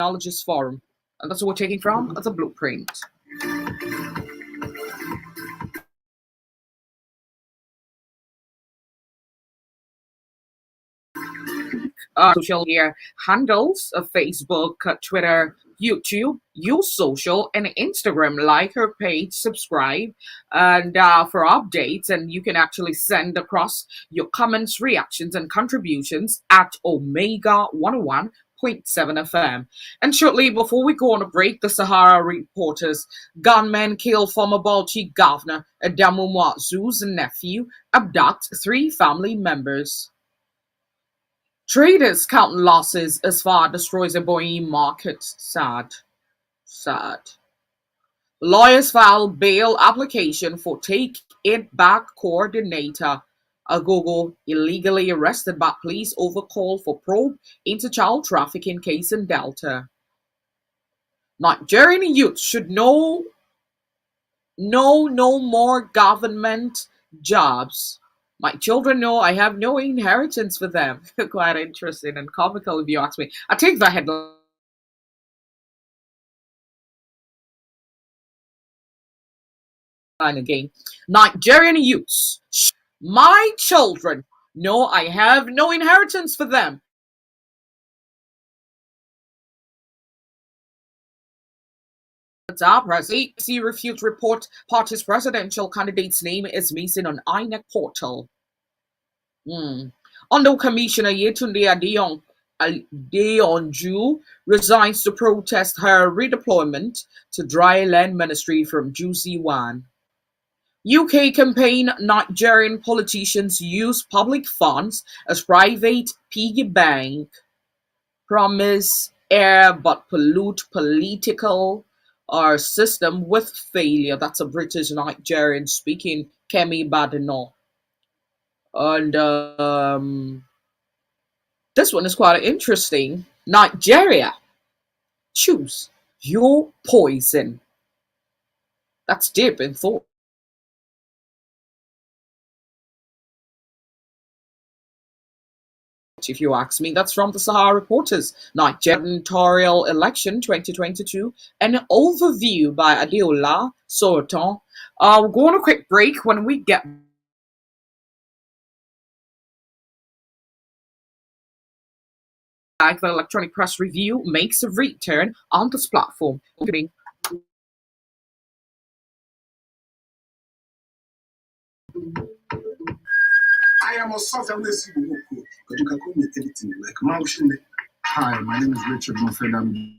Technologies Forum. And that's what we're taking from the blueprint. Social media handles of Facebook, Twitter, YouTube, use social, and Instagram. Like her page, subscribe, and for updates. And you can actually send across your comments, reactions, and contributions at Omega 101.7 FM. And shortly before we go on a break, the Sahara reporters gunmen kill former Balchi governor Adamu Mwazu's nephew, abduct 3 family members. Traders count losses as FAR destroys a buoyant market. Sad. Sad. Lawyers file bail application for Take It Back coordinator. Agogo illegally arrested by police over call for probe into child trafficking case in Delta. Nigerian youth should know no more government jobs. My children know I have no inheritance for them. Quite interesting and comical if you ask me. I take the headline again. Nigerian youths, my children know I have no inheritance for them. Our president refutes report party's presidential candidate's name is missing on INEC portal. Under Commissioner Yetunde Adeonju resigns to protest her redeployment to Dry Land Ministry from Juicy One. UK campaign Nigerian politicians use public funds as private piggy bank. Promise air but pollute political system with failure. That's a British Nigerian speaking Kemi Badenoch. And this one is quite interesting. Nigeria, choose your poison. That's deep in thought. If you ask me, that's from the Sahara Reporters. Nigerian Territorial Election 2022, an overview by Adeola Sorotan. We'll go on a quick break. When we get back, the Electronic Press Review makes a return on this platform. Okay. I am a Southern but you can call me anything like Maushine. Hi, my name is Richard Mofedam.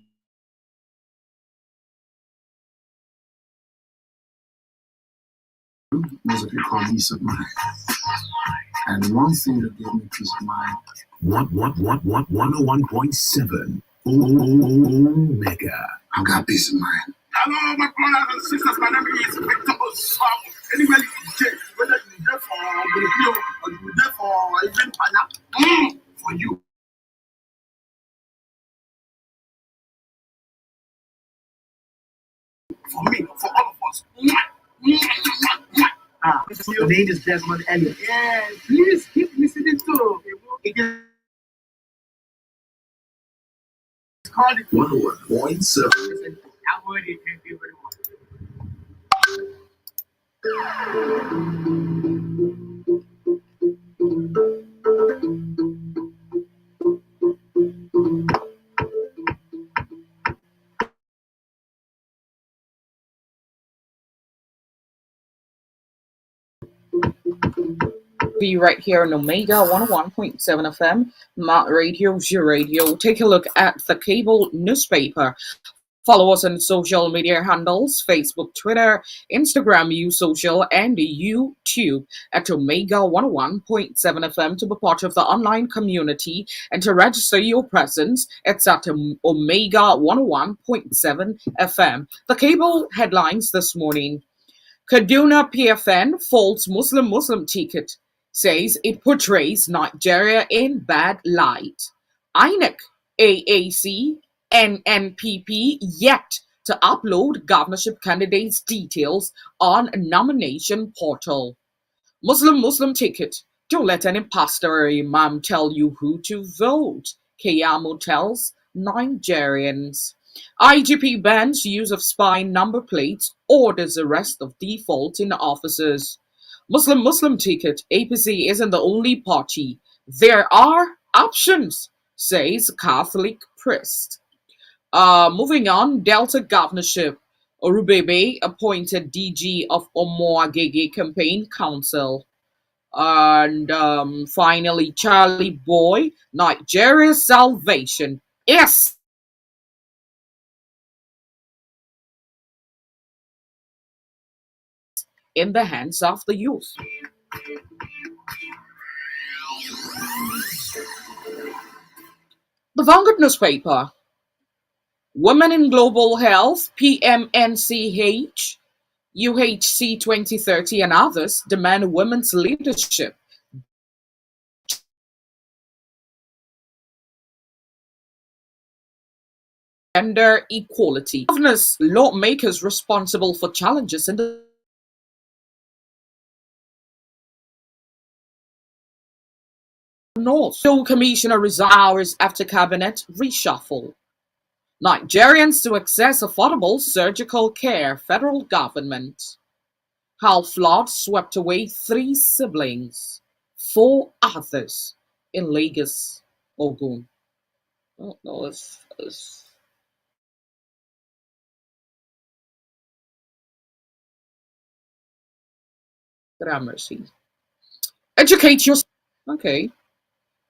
Most of you call me peace of mind. And one thing that gave me peace of mind. 101.7 Omega. I got peace of mind. Hello, my brothers and sisters. My name is Victor Oswald. Anywhere you get, whether you're there for Bolivia or you're there for even Pana, for you. For me, for all of us. Your name is Desmond Elliott. Yeah, please keep listening to it. It's called 101.7. Be right here on Omega 101.7 FM, Radio, your radio. Take a look at the cable newspaper. Follow us on social media handles, Facebook, Twitter, Instagram, Social, and YouTube at Omega 101.7 FM to be part of the online community and to register your presence. It's at Omega 101.7 FM. The cable headlines this morning. Kaduna PFN folds Muslim ticket, says it portrays Nigeria in bad light. INEC, AAC, NNPP yet to upload governorship candidates' details on nomination portal. Muslim ticket. Don't let an imposter or imam tell you who to vote. Keyamo tells Nigerians. IGP bans use of spy number plates, orders arrest of defaulting officers. Muslim ticket. APC isn't the only party. There are options, says Catholic priest. Moving on, Delta governorship. Orubebe appointed DG of Omoagege Campaign Council. And finally, Charlie Boy, Nigeria's salvation is in the hands of the youth. The Vanguard newspaper. Women in Global Health, PMNCH, UHC 2030, and others demand women's leadership. Gender equality. Governors, lawmakers responsible for challenges in the North. Fuel Commissioner resigns hours after cabinet reshuffle. Nigerians to access affordable surgical care. Federal government. How flood swept away 3 siblings. 4 others in Lagos, Ogun. Oh, no, it's mercy. Educate yourself. Okay.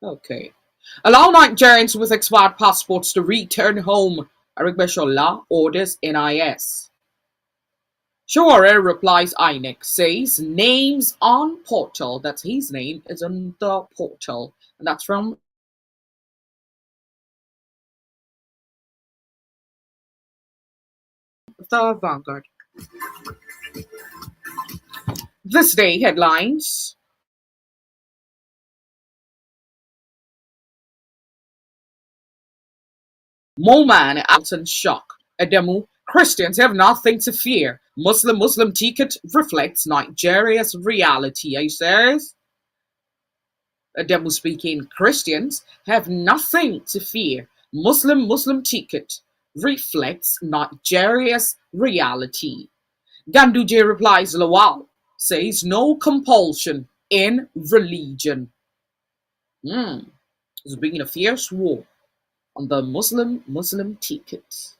Okay. Allow Nigerians with expired passports to return home. Arigbeshola orders NIS. Showore replies INEC, says names on portal. That's his name is on the portal. And that's from the Vanguard. This day headlines. Moman out in shock. Ademu, Christians have nothing to fear. Muslim ticket reflects Nigeria's reality, he says. Ademu speaking, Christians have nothing to fear. Muslim ticket reflects Nigeria's reality. Ganduje replies, Lawal says no compulsion in religion. There's been a fierce war on the Muslim ticket.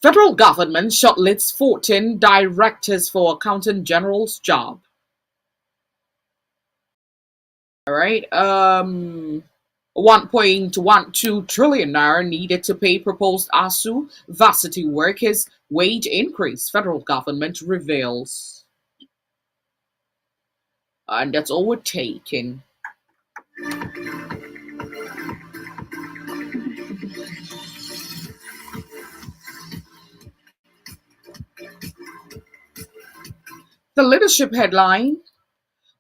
Federal government shortlists 14 directors for accountant general's job. All right. 1.12 trillion naira needed to pay proposed ASU varsity workers wage increase. Federal government reveals. And that's all we're taking. The leadership headline.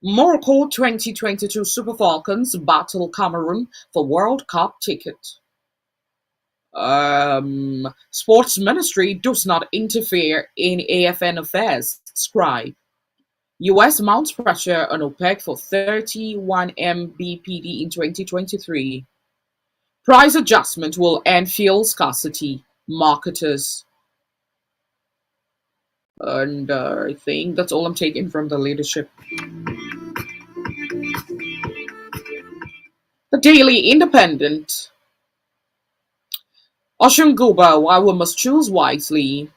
Morocco 2022 Super Falcons battle Cameroon for World Cup ticket. Sports Ministry does not interfere in AFN affairs. Scribe. US mounts pressure on OPEC for 31 MBPD in 2023. Price adjustment will end fuel scarcity. Marketers. And I think that's all I'm taking from the leadership. The Daily Independent. Ocean Guba, why we must choose wisely.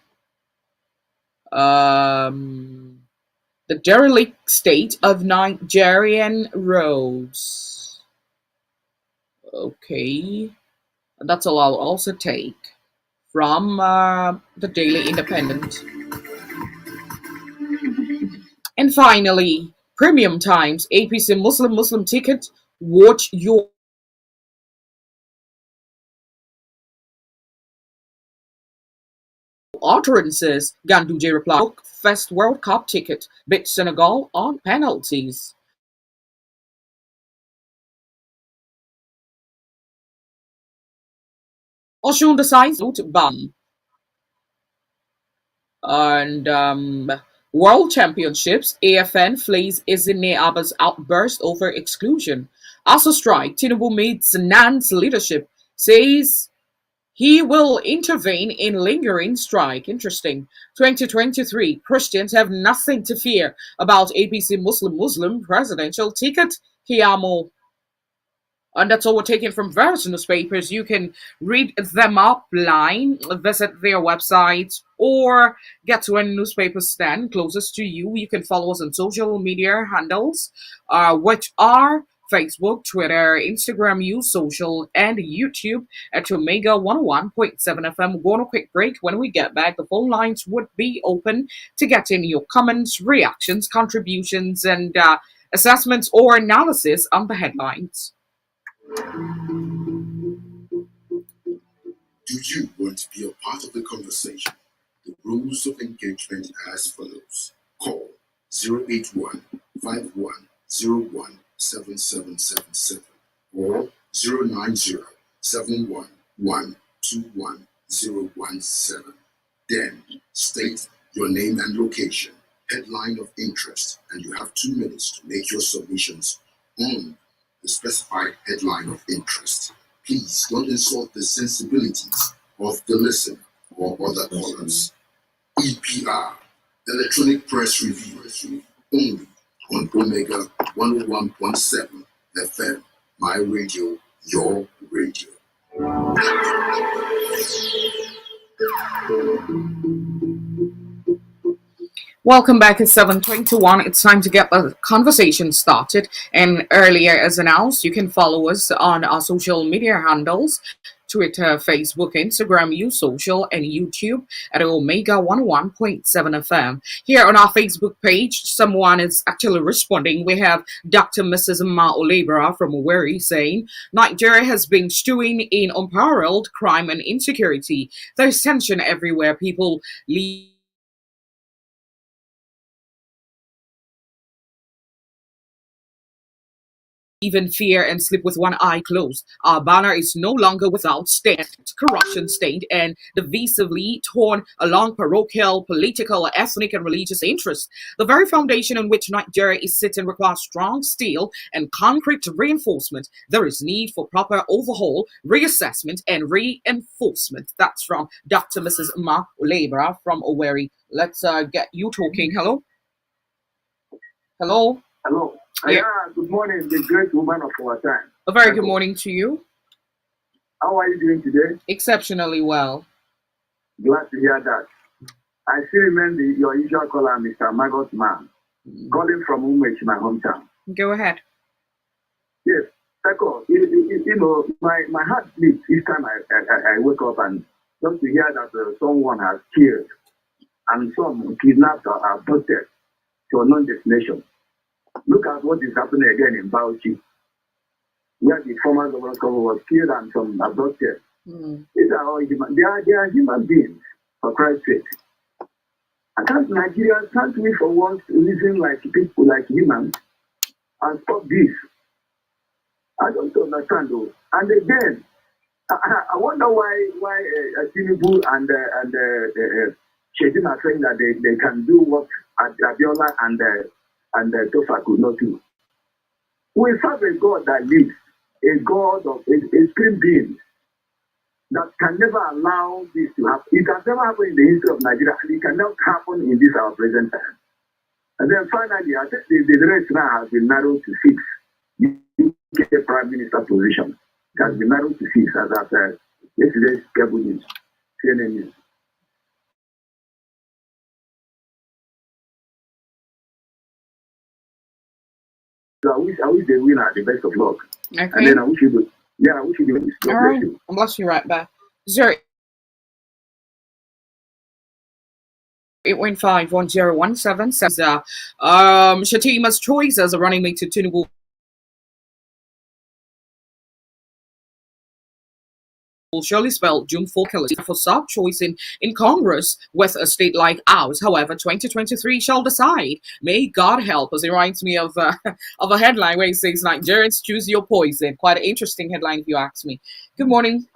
The derelict state of Nigerian roads. Okay. And that's all I'll also take from the Daily Independent. And finally, Premium Times, APC Muslim ticket, watch your utterances. Ganduje replied, book first World Cup ticket, beat Senegal on penalties. Oshun decides to ban. And World Championships, AFN flees Izine Abba's outburst over exclusion. Also strike, Tinubu meets Nan's leadership, says He will intervene in lingering strike. Interesting. 2023, Christians have nothing to fear about APC Muslim presidential ticket. Kiamo. And that's all we're taking from various newspapers. You can read them offline, visit their websites, or get to any newspaper stand closest to you. You can follow us on social media handles, which are Facebook, Twitter, Instagram, Use Social, and YouTube at Omega 101.7 FM. We're going on a quick break. When we get back, the phone lines would be open to get in your comments, reactions, contributions, and assessments or analysis on the headlines. Do you want to be a part of the conversation? The rules of engagement are as follows. Call 081 5101 7777 or 090 711 21017. Then state your name and location, headline of interest, and you have 2 minutes to make your submissions on the specified headline of interest. Please don't insult the sensibilities of the listener or other callers. EPR, Electronic Press Review, only on Omega 101.7 FM. My radio, your radio. Welcome back at 7:21. It's time to get the conversation started. And earlier, as announced, you can follow us on our social media handles: Twitter, Facebook, Instagram, Use Social, and YouTube at Omega 101.7 FM. Here on our Facebook page, someone is actually responding. We have Dr. Mrs. Ma Olebra from Owerri saying, Nigeria has been stewing in unparalleled crime and insecurity. There's tension everywhere. People leave even fear and sleep with one eye closed. Our banner is no longer without stand, corruption stained and divisively torn along parochial, political, ethnic, and religious interests. The very foundation on which Nigeria is sitting requires strong steel and concrete reinforcement. There is need for proper overhaul, reassessment, and reinforcement. That's from Dr. Mrs. Ma Olebra from Owerri. Let's get you talking. Hello? Hello? Hello. Yeah, good morning, the great woman of our time. A very good morning to you. How are you doing today? Exceptionally well. Glad to hear that. I still remember your usual caller, Mr. Margot Man, calling from Umech, my hometown. Go ahead. Yes, my heart beats each time I wake up and just to hear that someone has killed and some kidnapped or abducted to a non-destination. Look at what is happening again in Bauchi, where the former governor was killed and some abducted. These are all human. They are human beings, for Christ's sake. Nigerians can't we for once reason like people, like humans, and stop this? I don't understand though. And again, I wonder why Tinubu and Shettima are saying that they can do what Abiola and Tofa could not do. We serve a God that lives, a God of a supreme being that can never allow this to happen. It has never happened in the history of Nigeria, and it cannot happen in this our present time. And then finally, I think the race now has been narrowed to 6. UK Prime Minister position. It has been narrowed to 6 as at yesterday's cable news, CNN news. So I wish they win at the best of luck. Okay. And then I wish you the win. All right. I'm blessing you right back. 815-1017 says Shettima's choice as a running mate to Tinubu will surely spell June 4 for soft choice in Congress with a state like ours. However, 2023 shall decide. May God help us. It reminds me of a headline where it says Nigerians choose your poison. Quite an interesting headline if you ask me. Good morning.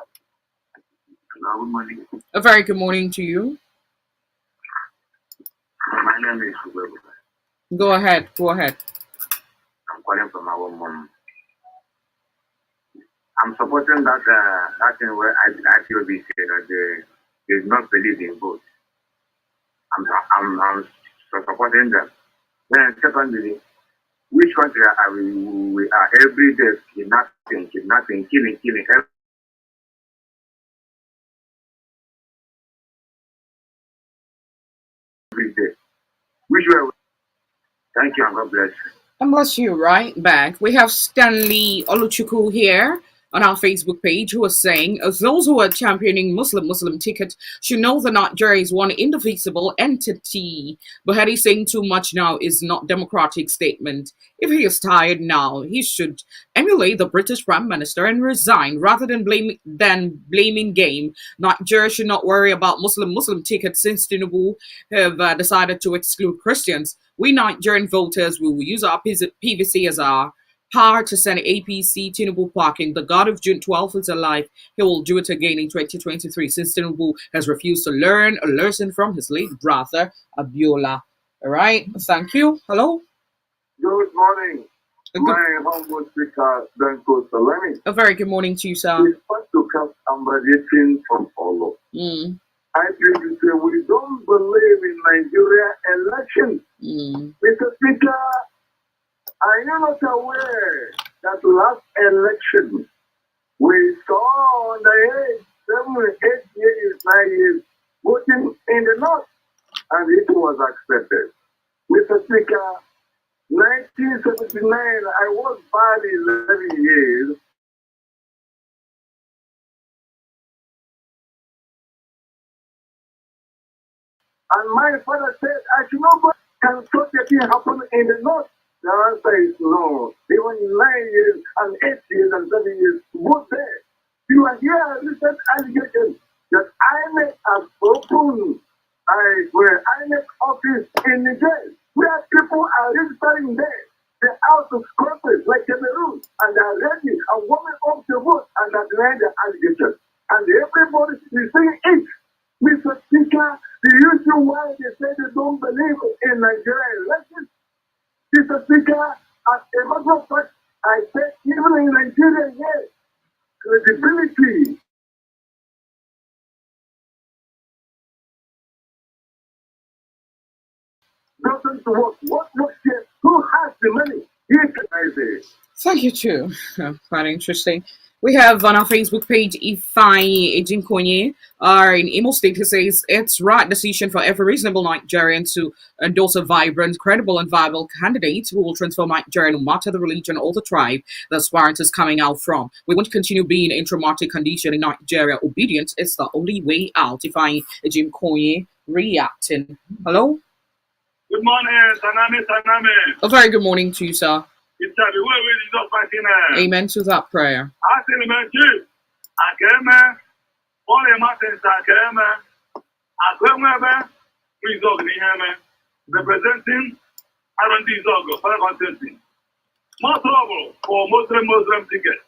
Hello, good morning. A very good morning to you. My name is Hugo. Go ahead. I'm calling from our mom. I'm supporting that thing where I feel be said that they do not believe in vote. I'm supporting them. Then secondly, which country are we are every day kidnapping, killing every day. Which way? Thank you and God bless you. And bless you, right back. We have Stanley Oluchuku here on our Facebook page who is saying, as those who are championing Muslim ticket should know that Nigeria is one indivisible entity. Buhari saying too much now is not democratic statement. If he is tired now, he should emulate the British Prime Minister and resign rather than blaming game. Nigeria should not worry about Muslim ticket since Tinubu have decided to exclude Christians. We Nigerian voters will use our PVC as our power to send APC Tinubu parking. The God of June 12th is alive. He will do it again in 2023 since Tinubu has refused to learn a lesson from his late brother, Abiola. All right. Thank you. Hello. Good morning. A, My humble speaker, Danko Salami. a very good morning to you, sir. It's first to come I'm radiating from Olo. I tell you, say, we don't believe in Nigeria elections. Mr. Speaker, are you not aware that last election we saw on the age 7, 8 years, 9 years voting in the north and it was accepted. Mr. Speaker, 1979, I was barely 11 years. And my father said, I should not go. Can such a thing happen in the north? The answer is no. Even 9 years and 8 years and 7 years, both there. You are here recent allegations that INEC has opened INEC office in Niger, where people are registering there. They're out of countries like Cameroon, and they're ready and warming up the vote, and they're denying the allegations. And everybody is saying it. Mr. Speaker, the reason why they say they don't believe in Nigerian elections, Mr. Speaker, as a matter of fact, I said even in Nigeria, yes, credibility doesn't work. What works here? Who has the money? Here can I say. Thank you, too. Quite interesting. We have on our Facebook page Ifai Ejinkonye in Imo State who says it's right decision for every reasonable Nigerian to endorse a vibrant, credible, and viable candidate who will transform Nigeria no matter the religion or the tribe the aspirant is coming out from. We won't continue being in traumatic condition in Nigeria. Obedience is the only way out. Ifai Ejinkonye reacting. Hello? Good morning, Saname. A very good morning to you, sir. It's a way we just fighting. Amen to that prayer. I tell you, I came, all the mountains I came, I come, please organize representing Aaron D. Zogo, for consenting. More trouble for Muslim tickets.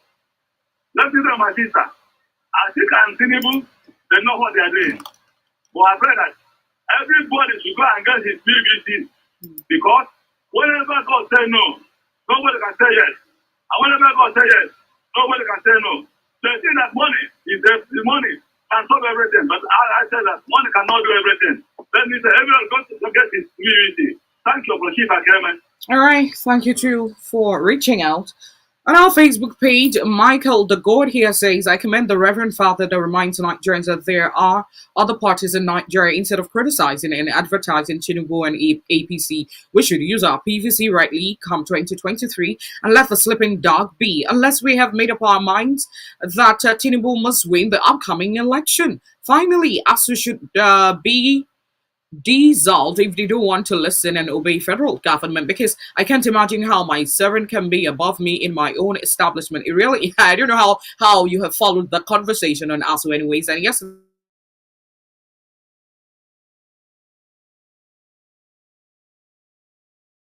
Let me tell my sister, I think I'm Tinubu, they know what they are doing. But I pray that everybody should go and get his PVC because whenever God say no, nobody can say yes. And whenever God say yes, nobody can say no. So I think that money is the money can solve everything. But I said that money cannot do everything. Let me say everyone got to get his PVC. Thank you for Chief Akemen. All right, thank you too for reaching out. On our Facebook page, Michael the God here says, I commend the Reverend Father that reminds Nigerians that there are other parties in Nigeria. Instead of criticizing and advertising Tinubu and APC, we should use our PVC rightly come 2023 and let the sleeping dog be, unless we have made up our minds that Tinubu must win the upcoming election. Finally, ASU should be dissolved if they don't want to listen and obey federal government, because I can't imagine how my servant can be above me in my own establishment. It really, I don't know how you have followed the conversation on ASU anyways. And yes,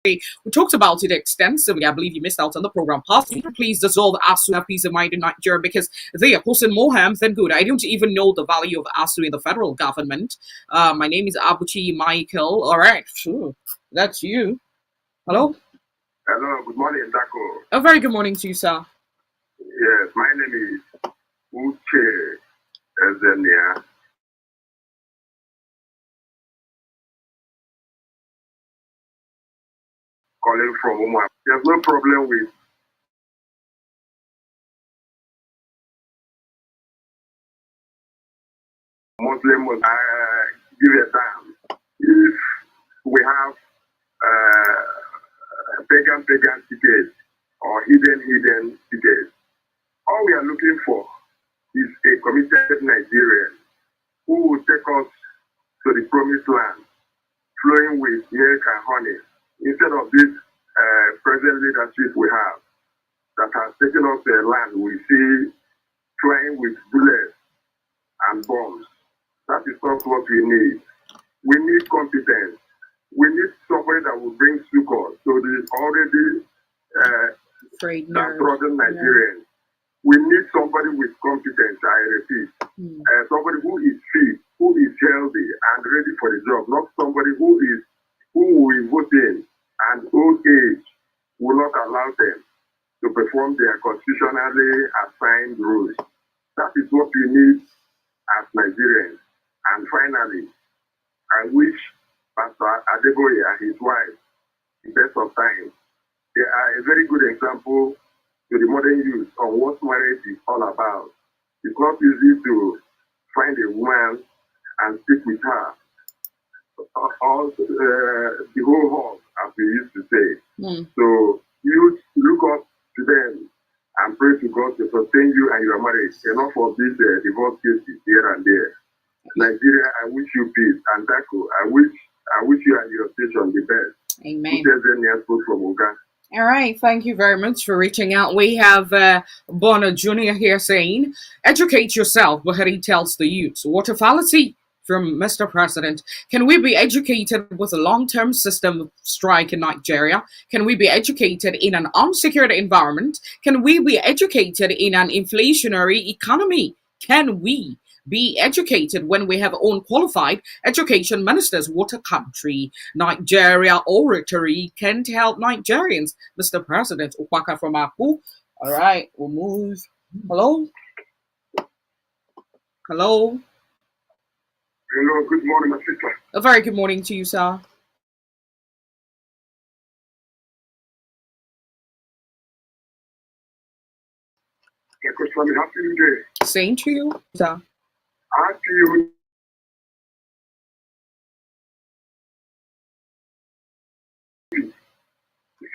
we talked about it extensively. I believe you missed out on the program. Please dissolve ASU, have peace of mind in Nigeria, because they are causing more harm than good. I don't even know the value of ASU in the federal government. My name is Abuchi Michael. All right, sure. That's you. Hello? Hello, good morning, Dako. A very good morning to you, sir. Yes, my name is Uche Ezenia. Calling from Umwa. There's no problem with Muslim. Give a damn if we have pagan tickets or hidden tickets. All we are looking for is a committed Nigerian who will take us to the promised land, flowing with milk and honey, instead of this present leadership we have that has taken us to a land we see flying with bullets and bombs. That is not what we need. We need competence. We need somebody that will bring succor to the already downtrodden Nigerians. We need somebody with competence, I repeat. Somebody who is fit, who is healthy and ready for the job, not somebody who will vote in and old age will not allow them to perform their constitutionally assigned roles. That is what we need as Nigerians. And finally, I wish Pastor Adeboye and his wife the best of times. They are a very good example to the modern youth on what marriage is all about. It's not easy to find a woman and stick with her all the whole hog, as we used to say. So you look up to them and pray to God to sustain you and your marriage. Enough of these divorce cases here and there. Nigeria, I wish you peace. And Dako, I wish you and your station the best. Amen. From Uga. All right, thank you very much for reaching out. We have Bono Jr. here saying, educate yourself, but he tells the youth. What a fallacy from Mr. President. Can we be educated with a long-term system strike in Nigeria? Can we be educated in an unsecured environment? Can we be educated in an inflationary economy? Can we be educated when we have unqualified education ministers? What a country. Nigeria oratory can't help Nigerians. Mr. President, Upaka from Aku. All right, we'll move. Hello? Hello? Hello, good morning, my sister. A very good morning to you, sir. Happy New Day. Same to you, sir. Happy New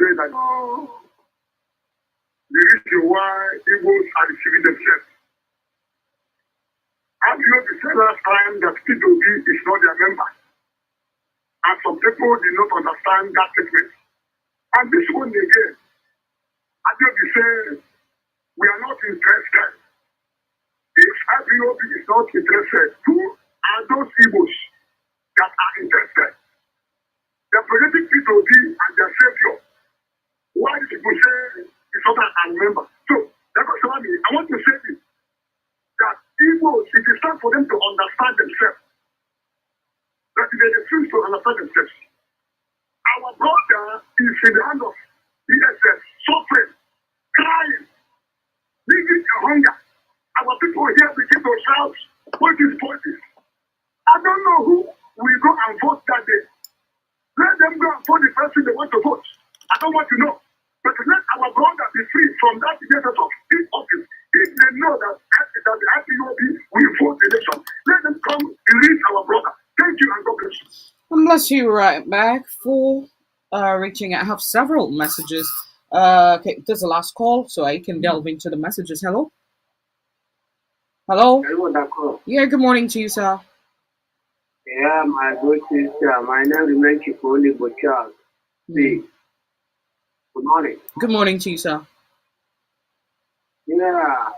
say that the reason why Igbos are receiving themselves. Have you not said last time that P2B is not their member? And some people did not understand that statement. And this one again, as you say, we are not interested. If IPOB is not interested, who are those Igbos that are interested? The projecting P2B and their savior. Why do people say it's not a member? So, I want to say this, that Igbos, it is time for them to understand themselves. That they refuse to understand themselves. Our brother is in the hand of ESS, suffering, crying, living in hunger. Our people here begin to shout, politics. I don't know who will go and vote that day. Let them go and vote the person they want to vote. I don't want to know. But let our brother be free from that method of this office. If they know that the IPOB will vote the election, let them come and reach our brother. Thank you and God bless you. And bless you right back for reaching out. I have several messages. Okay, this is the last call, so I can delve into the messages. Hello? Hello? Yeah, good morning to you, sir. Yeah, my good sister. My name remains Chipoli Bochal. Good morning. Good morning to you, sir. Yeah,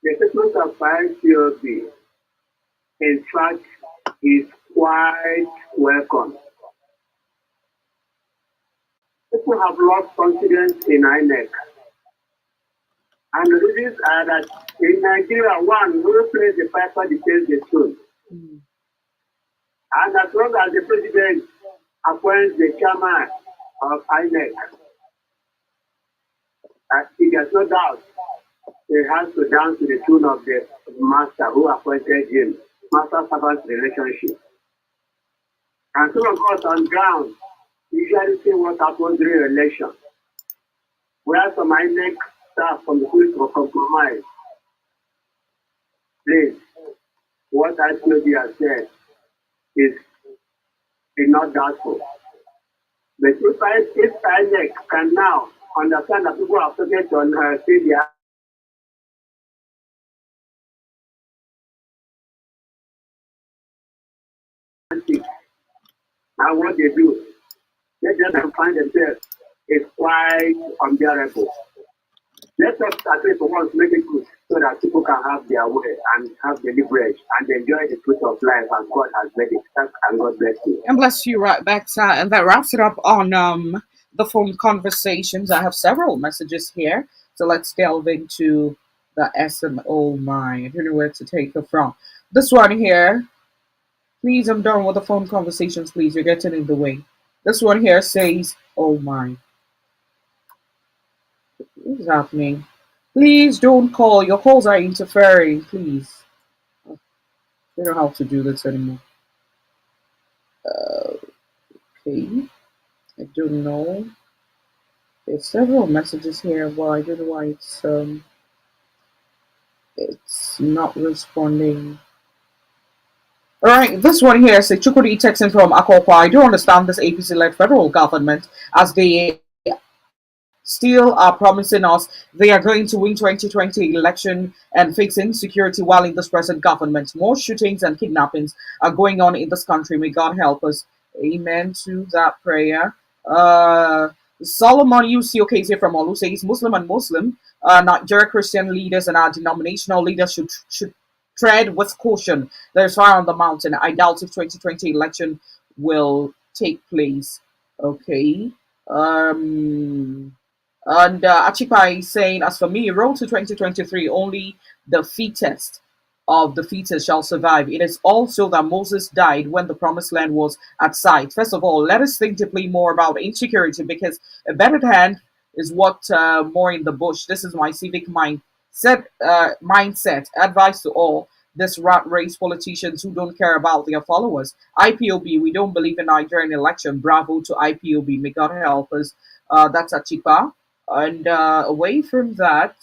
the statement of IPOB, in fact, is quite welcome. People have lost confidence in INEC. And the reasons are that in Nigeria, one, who plays the piper dictates the tune. And as long as the president appoints the chairman of INEC, there's no doubt he has to dance to the tune of the master who appointed him, master-servant relationship. And some of us on ground usually see what happens during election, where some INEC staff from the police were compromised. Please, what IPOB has said is not doubtful. But if INEC can now understand that people are focused on Syria and what they do, let them find themselves is quite unbearable. Let us at least for once make it good so that people can have their way and have the leverage and enjoy the fruit of life as God has made it. And God bless you. And bless you right back, and that wraps it up on the phone conversations. I have several messages here, so let's delve into the SM. Oh my, I don't know where to take it from. This one here, please, I'm done with the phone conversations, please. You're getting in the way. This one here says, oh my, what is happening? Please don't call. Your calls are interfering, please. I don't know how to do this anymore. Okay, I don't know. There's several messages here. Well, I don't know why it's not responding. All right, this one here says Chukudi texting from Akokwa. I do understand this APC-led federal government as they still are promising us they are going to win 2020 election and fix insecurity while in this present government. More shootings and kidnappings are going on in this country. May God help us. Amen to that prayer. Uh, Solomon UCOKZ from Olu says Muslim and Muslim, Nigeria Christian leaders and our denominational leaders should tread with caution. There's fire on the mountain. I doubt if 2020 election will take place. Okay. And Achipa is saying, as for me, road to 2023, only the fittest of the fittest shall survive. It is also that Moses died when the promised land was at sight. First of all, let us think deeply more about insecurity because a better hand is what more in the bush. This is my civic mindset. Advice to all this rat race politicians who don't care about their followers. IPOB, we don't believe in Nigerian election. Bravo to IPOB. May God help us. That's Achipa. And away from that,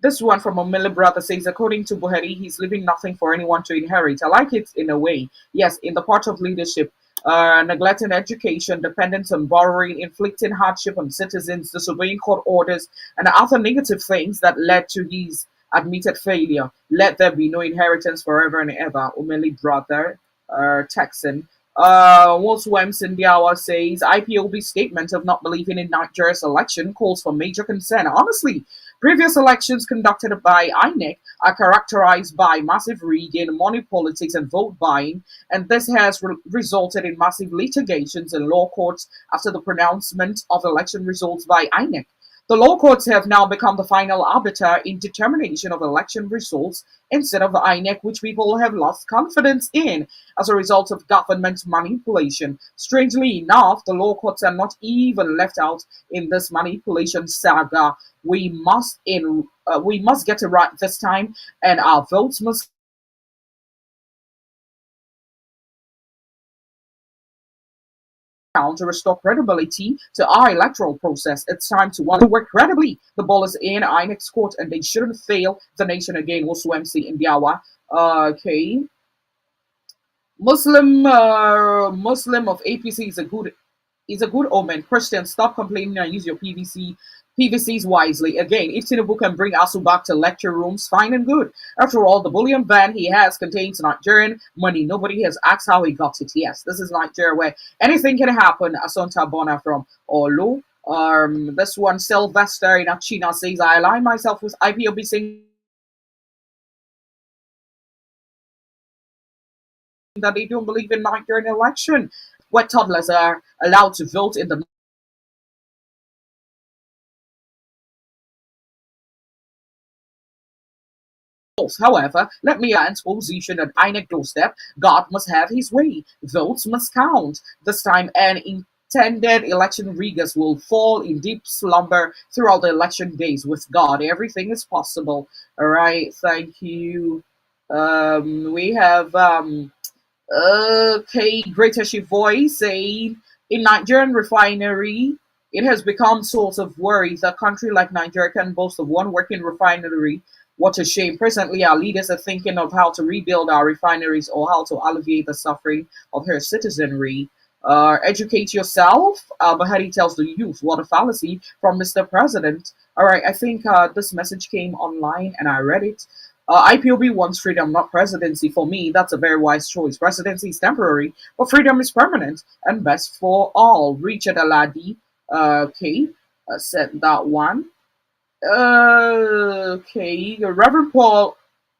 this one from Omele Brother says, according to Buhari, he's leaving nothing for anyone to inherit. I like it in a way. Yes, in the part of leadership, neglecting education, dependence on borrowing, inflicting hardship on citizens, disobeying court orders, and other negative things that led to his admitted failure. Let there be no inheritance forever and ever. Omele Brother, Texan. Wolfswem Sindiawa says IPOB statement of not believing in Nigeria's election calls for major concern. Honestly, previous elections conducted by INEC are characterized by massive rigging, money politics, and vote buying, and this has resulted in massive litigations in law courts after the pronouncement of election results by INEC. The law courts have now become the final arbiter in determination of election results instead of the INEC, which people have lost confidence in as a result of government manipulation. Strangely enough, the law courts are not even left out in this manipulation saga. We must get it right this time, and our votes must to restore credibility to our electoral process. It's time to work credibly. The ball is in INEC's court, and they shouldn't fail the nation again. Also, MC Indiawa. Okay. Muslim of APC is a good omen. Christians, stop complaining and use your PVCs wisely. Again, if Tinubu can bring ASU back to lecture rooms, fine and good. After all, the bullion van he has contains Nigerian money. Nobody has asked how he got it. Yes, this is Nigeria where anything can happen. Asonta Bona from Olu. This one, Sylvester in Achina says, I align myself with IPOB saying that they don't believe in Nigerian election, where toddlers are allowed to vote in the polls. However, let me add position at INEC doorstep. God must have his way. Votes must count this time and in Pretended election riggers will fall in deep slumber throughout the election days. With God, everything is possible. All right, thank you. We have okay, Greater She Voice saying in Nigerian refinery, it has become source of worry. A country like Nigeria can boast of one working refinery. What a shame. Presently, our leaders are thinking of how to rebuild our refineries or how to alleviate the suffering of her citizenry. Educate yourself. Bahari tells the youth, what a fallacy from Mr. President. All right, I think this message came online and I read it. IPOB wants freedom, not presidency. For me, that's a very wise choice. Presidency is temporary, but freedom is permanent and best for all. Richard Aladi, okay, said that one. Okay, Reverend Paul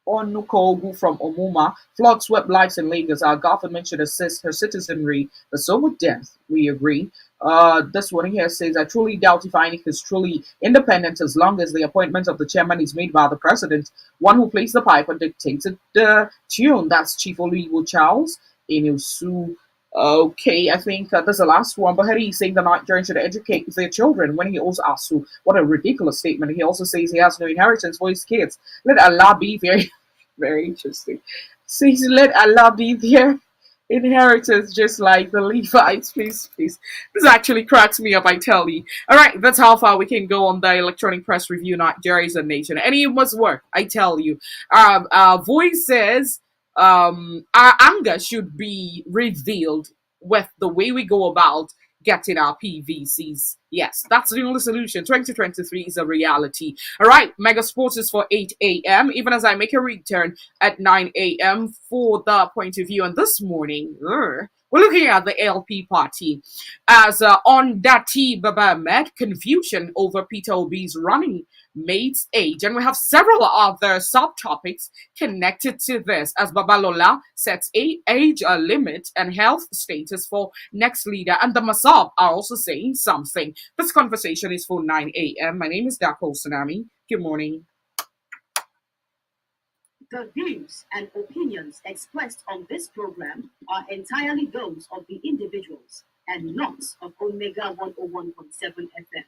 Onukogu from Omuma. Flood swept lives in Lagos. Our government should assist her citizenry, but so would death. We agree. This one here says, I truly doubt if INEC is truly independent as long as the appointment of the chairman is made by the president, one who plays the pipe and dictates the tune. That's Chief Oluiwo Charles Inusu. Okay, I think that's the last one. But he's saying the Nigerians should educate their children when he also asks, who, what a ridiculous statement. He also says he has no inheritance for his kids. Let Allah be very, very interesting. Says, let Allah be their inheritance, just like the Levites. Please, please. This actually cracks me up, I tell you. All right, that's how far we can go on the electronic press review. Nigeria is a nation, and it must work, I tell you. Voice says, our anger should be revealed with the way we go about getting our PVCs. Yes, that's the only solution. 2023 is a reality. All right, Mega Sports is for 8 a.m. Even as I make a return at 9 a.m. for the point of view. And this morning, we're looking at the LP party as on Dati Baba met confusion over Peter Obi's running mate's age. And we have several other subtopics connected to this as Babalola sets a age limit and health status for next leader. And the Masab are also saying something. This conversation is for 9 a.m. My name is Dako Tsunami. Good morning. The views and opinions expressed on this program are entirely those of the individuals and not of Omega 101.7 FM.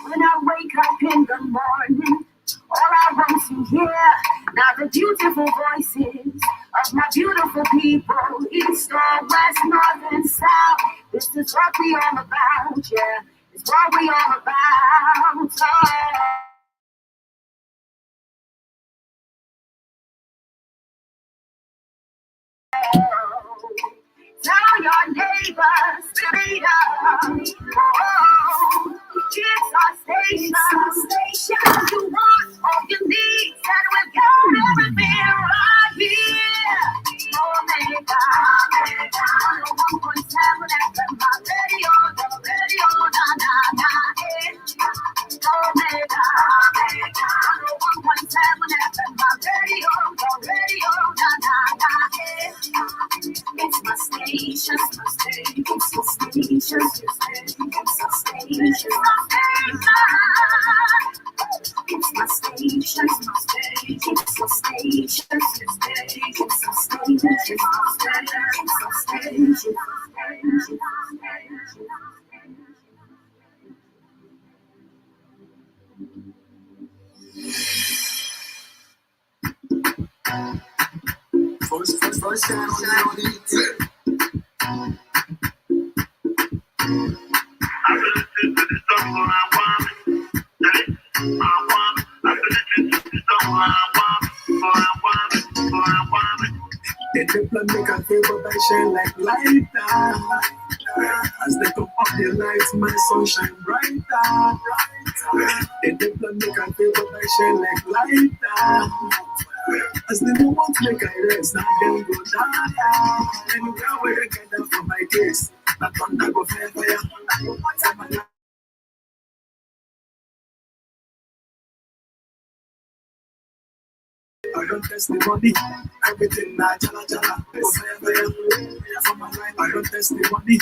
When I wake up in the morning, all I want to hear now the beautiful voices of my beautiful people, east or west, north and south. This is what we all about, yeah. It's what we all about. Oh. Tell your neighbors straight up. Oh, it's our station. You want all you need, and we got everything right here. Omega, 101.7 FM, my radio, the radio, Omega, 101.7 FM, my radio, the radio, it's my station, it's my station, it's my station, it's my station, it's my station, it's my station, it's my station, it's my station. First down on the the diplomat make a favor by shine like light. As they come up their lights, my sun shine brighter. The diplomat make a favor by shine like light. As they don't want to make a rest, now them go down. Anywhere where they get down from my case, that thunder go fire. I don't test the money. Everything na jala jala. Fire, fire. For my life, I don't test the money.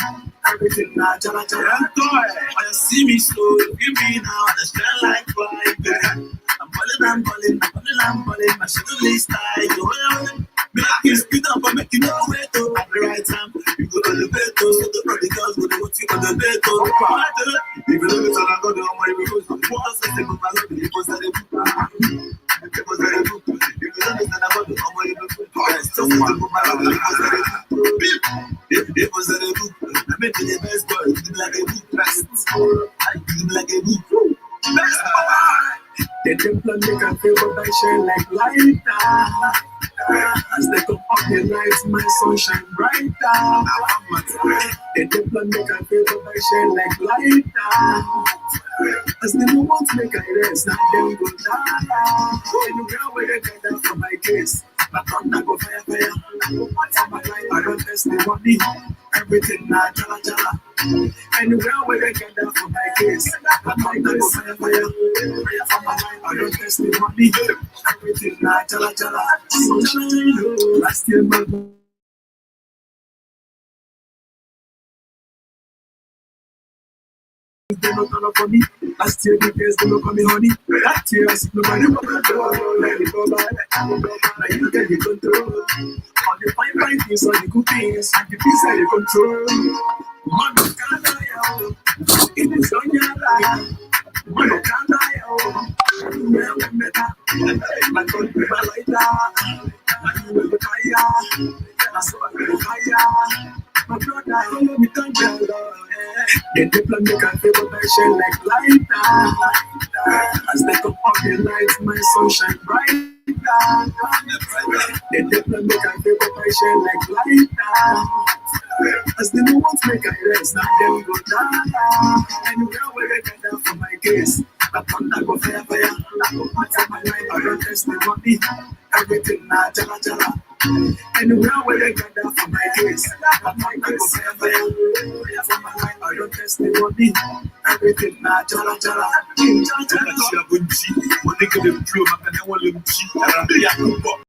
Everything na jala jala. I see me slow, give me now, I shine like fire. I'm balling, my sugar style. Make you speed up and make you know where to at the right time. You go to the bed, so the pretty girls go to what you on the bed. If you look at I go down my because the boss says they go my love, because they because they if you understand about the come you look just go my love, because they was a book. I make the best boy, like a book, I like a book. Best boy. They plan make a favor by shine like lighter. As they come up the lights, my sun shine brighter. They plan make a favor by shine like lighter. As the moment make I rest, now them go die. Anywhere where they gather for my case, my thunder go fire, fire. For my life, I don't test the money. Everything na jala jala. Anywhere where they gather for my case, my thunder go fire, fire. For my life, I don't test the money. Everything na jala jala. Last year, my they no turn up for me. Last year the girls they no call me honey. That year I see nobody want to do. Let it go by. Now you get the control. All the fine things, all the good things, and the peace I control. Man can't die. It is on your life. Man can't die. Yeah, we better. My country, my lighter. And you will fire. That's why we fire. My brother, follow me down the Lord. They plan make a favor by shine like lighter. As they come up the lights, my sun shine brighter. They plan make a favor by shine like lighter. As the moments make I rest, now them go down. Anywhere where they gather for my case, the thunder go fire, fire. For my life, I don't test the money. Everything na jala jala. Anywhere where they gather for my case, the thunder go fire, fire. For my life, I don't test the money. Everything na jala jala. Jala jala.